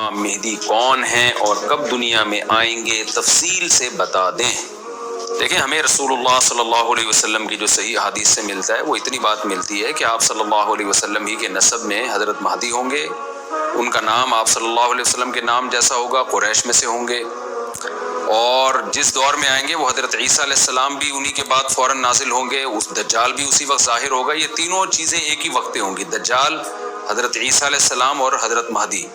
امام مہدی کون ہیں اور کب دنیا میں آئیں گے تفصیل سے بتا دیں۔ دیکھیں، ہمیں رسول اللہ صلی اللہ علیہ وسلم کی جو صحیح حدیث سے ملتا ہے وہ اتنی بات ملتی ہے کہ آپ صلی اللہ علیہ وسلم ہی کے نسب میں حضرت مہدی ہوں گے، ان کا نام آپ صلی اللہ علیہ وسلم کے نام جیسا ہوگا، قریش میں سے ہوں گے، اور جس دور میں آئیں گے وہ حضرت عیسیٰ علیہ السلام بھی انہی کے بعد فوراً نازل ہوں گے، اس دجال بھی اسی وقت ظاہر ہوگا۔ یہ تینوں چیزیں ایک ہی وقت ہوں گی، دجال، حضرت عیسیٰ علیہ السلام اور حضرت مہدی۔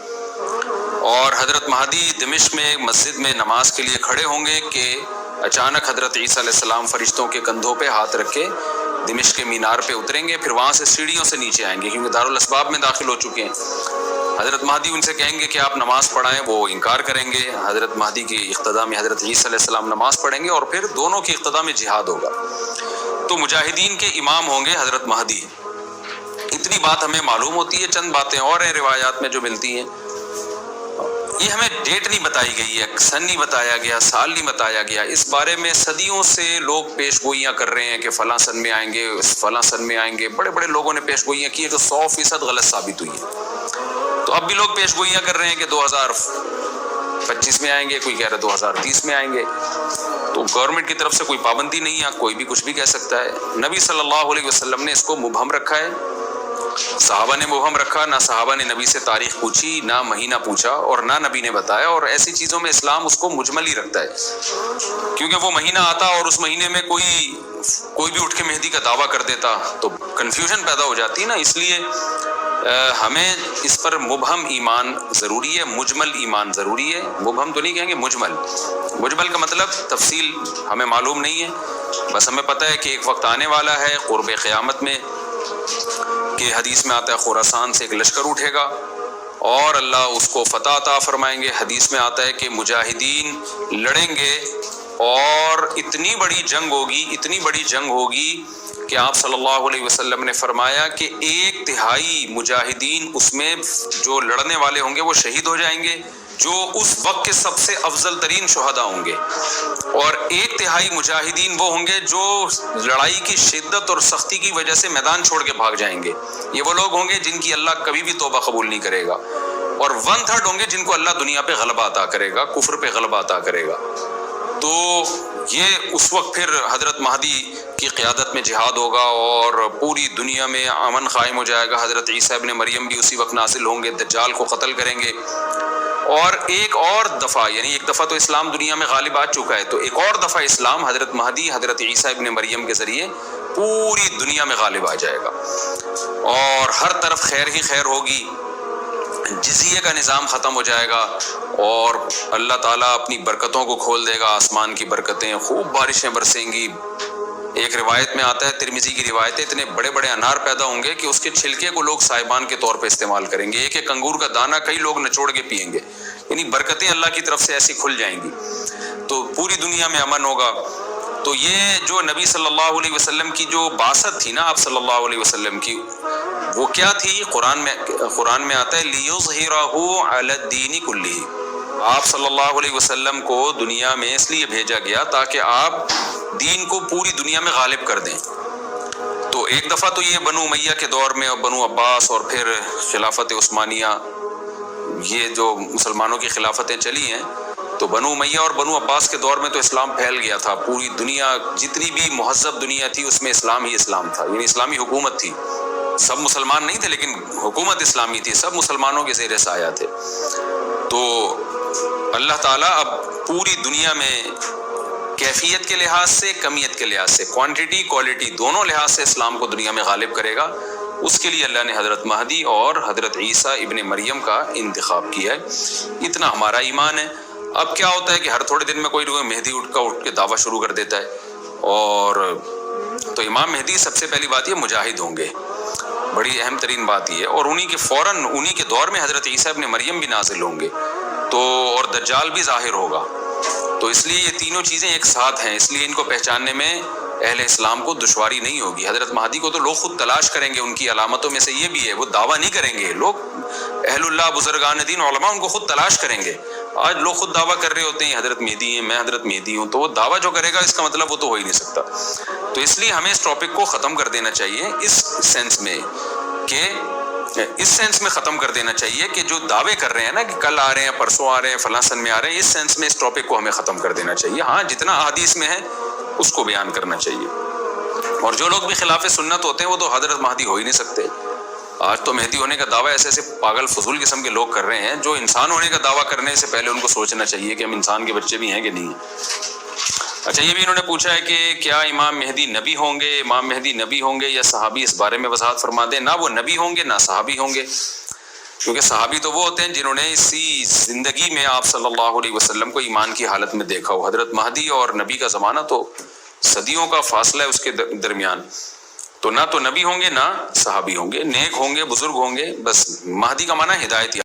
اور حضرت مہدی دمشق میں ایک مسجد میں نماز کے لیے کھڑے ہوں گے کہ اچانک حضرت عیسیٰ علیہ السلام فرشتوں کے کندھوں پہ ہاتھ رکھ کے دمشق کے مینار پہ اتریں گے، پھر وہاں سے سیڑھیوں سے نیچے آئیں گے کیونکہ دارالاسباب میں داخل ہو چکے ہیں۔ حضرت مہدی ان سے کہیں گے کہ آپ نماز پڑھائیں، وہ انکار کریں گے۔ حضرت مہدی کی اقتداء میں حضرت عیسیٰ علیہ السلام نماز پڑھیں گے اور پھر دونوں کی اقتداء میں جہاد ہوگا۔ تو مجاہدین کے امام ہوں گے حضرت مہدی۔ اتنی بات ہمیں معلوم ہوتی ہے، چند باتیں اور ہیں روایات میں جو ملتی ہیں۔ یہ ہمیں ڈیٹ نہیں بتائی گئی ہے، سن نہیں بتایا گیا، سال نہیں بتایا گیا، اس بارے میں صدیوں سے لوگ پیش گوئیاں کر رہے ہیں کہ فلاں سن میں آئیں گے، فلاں سن میں آئیں گے۔ بڑے بڑے لوگوں نے پیش گوئیاں کی ہیں جو 100% غلط ثابت ہوئی ہیں۔ تو اب بھی لوگ پیش گوئیاں کر رہے ہیں کہ 2025 میں آئیں گے، کوئی کہہ رہا ہے 2030 میں آئیں گے۔ تو گورنمنٹ کی طرف سے کوئی پابندی نہیں ہے، کوئی بھی کچھ بھی کہہ سکتا ہے۔ نبی صلی اللہ علیہ وسلم نے اس کو مبہم رکھا ہے، صحابہ نے مبہم رکھا، نہ صحابہ نے نبی سے تاریخ پوچھی، نہ مہینہ پوچھا، اور نہ نبی نے بتایا۔ اور ایسی چیزوں میں اسلام اس کو مجمل ہی رکھتا ہے، کیونکہ وہ مہینہ آتا اور اس مہینے میں کوئی بھی اٹھ کے مہدی کا دعویٰ کر دیتا تو کنفیوژن پیدا ہو جاتی نا۔ اس لیے ہمیں اس پر مبہم ایمان ضروری ہے، مجمل ایمان ضروری ہے۔ مبہم تو نہیں کہیں گے، مجمل کا مطلب تفصیل ہمیں معلوم نہیں ہے، بس ہمیں پتہ ہے کہ ایک وقت آنے والا ہے قرب قیامت میں کہ حدیث میں آتا ہے خراسان سے ایک لشکر اٹھے گا اور اللہ اس کو فتح عطا فرمائیں گے۔ حدیث میں آتا ہے کہ مجاہدین لڑیں گے اور اتنی بڑی جنگ ہوگی کہ آپ صلی اللہ علیہ وسلم نے فرمایا کہ 1/3 مجاہدین اس میں جو لڑنے والے ہوں گے وہ شہید ہو جائیں گے، جو اس وقت کے سب سے افضل ترین شہداء ہوں گے، اور 1/3 مجاہدین وہ ہوں گے جو لڑائی کی شدت اور سختی کی وجہ سے میدان چھوڑ کے بھاگ جائیں گے۔ یہ وہ لوگ ہوں گے جن کی اللہ کبھی بھی توبہ قبول نہیں کرے گا، اور 1/3 ہوں گے جن کو اللہ دنیا پہ غلبہ عطا کرے گا، کفر پہ غلبہ عطا کرے گا۔ تو یہ اس وقت پھر حضرت مہدی کی قیادت میں جہاد ہوگا اور پوری دنیا میں امن قائم ہو جائے گا۔ حضرت عیسیٰ ابن مریم بھی اسی وقت نازل ہوں گے، دجال کو قتل کریں گے، اور ایک اور دفعہ، یعنی ایک دفعہ تو اسلام دنیا میں غالب آ چکا ہے، تو ایک اور دفعہ اسلام حضرت مہدی حضرت عیسیٰ ابن مریم کے ذریعے پوری دنیا میں غالب آ جائے گا، اور ہر طرف خیر ہی خیر ہوگی، جزیے کا نظام ختم ہو جائے گا، اور اللہ تعالیٰ اپنی برکتوں کو کھول دے گا، آسمان کی برکتیں، خوب بارشیں برسیں گی۔ ایک روایت میں آتا ہے، ترمذی کی روایت ہے، اتنے بڑے بڑے انار پیدا ہوں گے کہ اس کے چھلکے کو لوگ سائبان کے طور پہ استعمال کریں گے، ایک انگور کا دانہ کئی لوگ نچوڑ کے پئیں گے، یعنی برکتیں اللہ کی طرف سے ایسی کھل جائیں گی، تو پوری دنیا میں امن ہوگا۔ تو یہ جو نبی صلی اللہ علیہ وسلم کی جو بعثت تھی نا، آپ صلی اللہ علیہ وسلم کی، وہ کیا تھی؟ قرآن میں آتا ہے لِيُظْهِرَهُ عَلَى الدِّينِ كُلِّهِ، آپ صلی اللہ علیہ وسلم کو دنیا میں اس لیے بھیجا گیا تاکہ آپ دین کو پوری دنیا میں غالب کر دیں۔ تو ایک دفعہ تو یہ بنو امیہ کے دور میں، اور بنو عباس، اور پھر خلافت عثمانیہ، یہ جو مسلمانوں کی خلافتیں چلی ہیں، تو بنو امیہ اور بنو عباس کے دور میں تو اسلام پھیل گیا تھا، پوری دنیا، جتنی بھی مہذب دنیا تھی اس میں اسلام ہی اسلام تھا، یعنی اسلامی حکومت تھی، سب مسلمان نہیں تھے لیکن حکومت اسلامی تھی، سب مسلمانوں کے زیر سایہ تھے۔ تو اللہ تعالیٰ اب پوری دنیا میں کیفیت کے لحاظ سے، کمیت کے لحاظ سے، کوانٹٹی کوالٹی دونوں لحاظ سے اسلام کو دنیا میں غالب کرے گا۔ اس کے لیے اللہ نے حضرت مہدی اور حضرت عیسیٰ ابن مریم کا انتخاب کیا ہے۔ اتنا ہمارا ایمان ہے۔ اب کیا ہوتا ہے کہ ہر تھوڑے دن میں کوئی مہدی اٹھ کے دعویٰ شروع کر دیتا ہے، اور تو امام مہدی سب سے پہلی بات یہ مجاہد ہوں گے، بڑی اہم ترین بات یہ ہے، اور انہی کے دور میں حضرت عیسیٰ ابن مریم بھی نازل ہوں گے، تو اور دجال بھی ظاہر ہوگا۔ تو اس لیے یہ تینوں چیزیں ایک ساتھ ہیں، اس لیے ان کو پہچاننے میں اہل اسلام کو دشواری نہیں ہوگی۔ حضرت مہدی کو تو لوگ خود تلاش کریں گے، ان کی علامتوں میں سے یہ بھی ہے، وہ دعویٰ نہیں کریں گے، لوگ اہل اللہ، بزرگان دین، علماء ان کو خود تلاش کریں گے۔ آج لوگ خود دعویٰ کر رہے ہوتے ہیں حضرت مہدی ہیں، میں حضرت مہدی ہوں، تو وہ دعویٰ جو کرے گا اس کا مطلب وہ تو ہو ہی نہیں سکتا۔ تو اس لیے ہمیں اس ٹاپک کو ختم کر دینا چاہیے اس سینس میں کہ اس سینس میں ختم کر دینا چاہیے کہ جو دعوے کر رہے ہیں نا کہ کل آ رہے ہیں، پرسوں آ رہے ہیں، فلاں سن میں آ رہے ہیں، اس سینس میں اس ٹاپک کو ہمیں ختم کر دینا چاہیے. ہاں جتنا احادیث میں ہے اس کو بیان کرنا چاہیے. اور جو لوگ بھی خلاف سنت ہوتے ہیں وہ تو حضرت مہدی ہو ہی نہیں سکتے. آج تو مہدی ہونے کا دعویٰ ایسے ایسے پاگل فضول قسم کے لوگ کر رہے ہیں جو انسان ہونے کا دعویٰ کرنے سے پہلے ان کو سوچنا چاہیے کہ ہم انسان کے بچے بھی ہیں کہ نہیں ہیں. اچھا یہ بھی انہوں نے پوچھا ہے کہ کیا امام مہدی نبی ہوں گے؟ امام مہدی نبی ہوں گے یا صحابی؟ اس بارے میں وضاحت فرما دیں. نہ وہ نبی ہوں گے نہ صحابی ہوں گے، کیونکہ صحابی تو وہ ہوتے ہیں جنہوں نے اسی زندگی میں آپ صلی اللہ علیہ وسلم کو ایمان کی حالت میں دیکھا ہو. حضرت مہدی اور نبی کا زمانہ تو صدیوں کا فاصلہ ہے اس کے درمیان، تو نہ تو نبی ہوں گے نہ صحابی ہوں گے. نیک ہوں گے، بزرگ ہوں گے، بس مہدی کا معنی ہدایت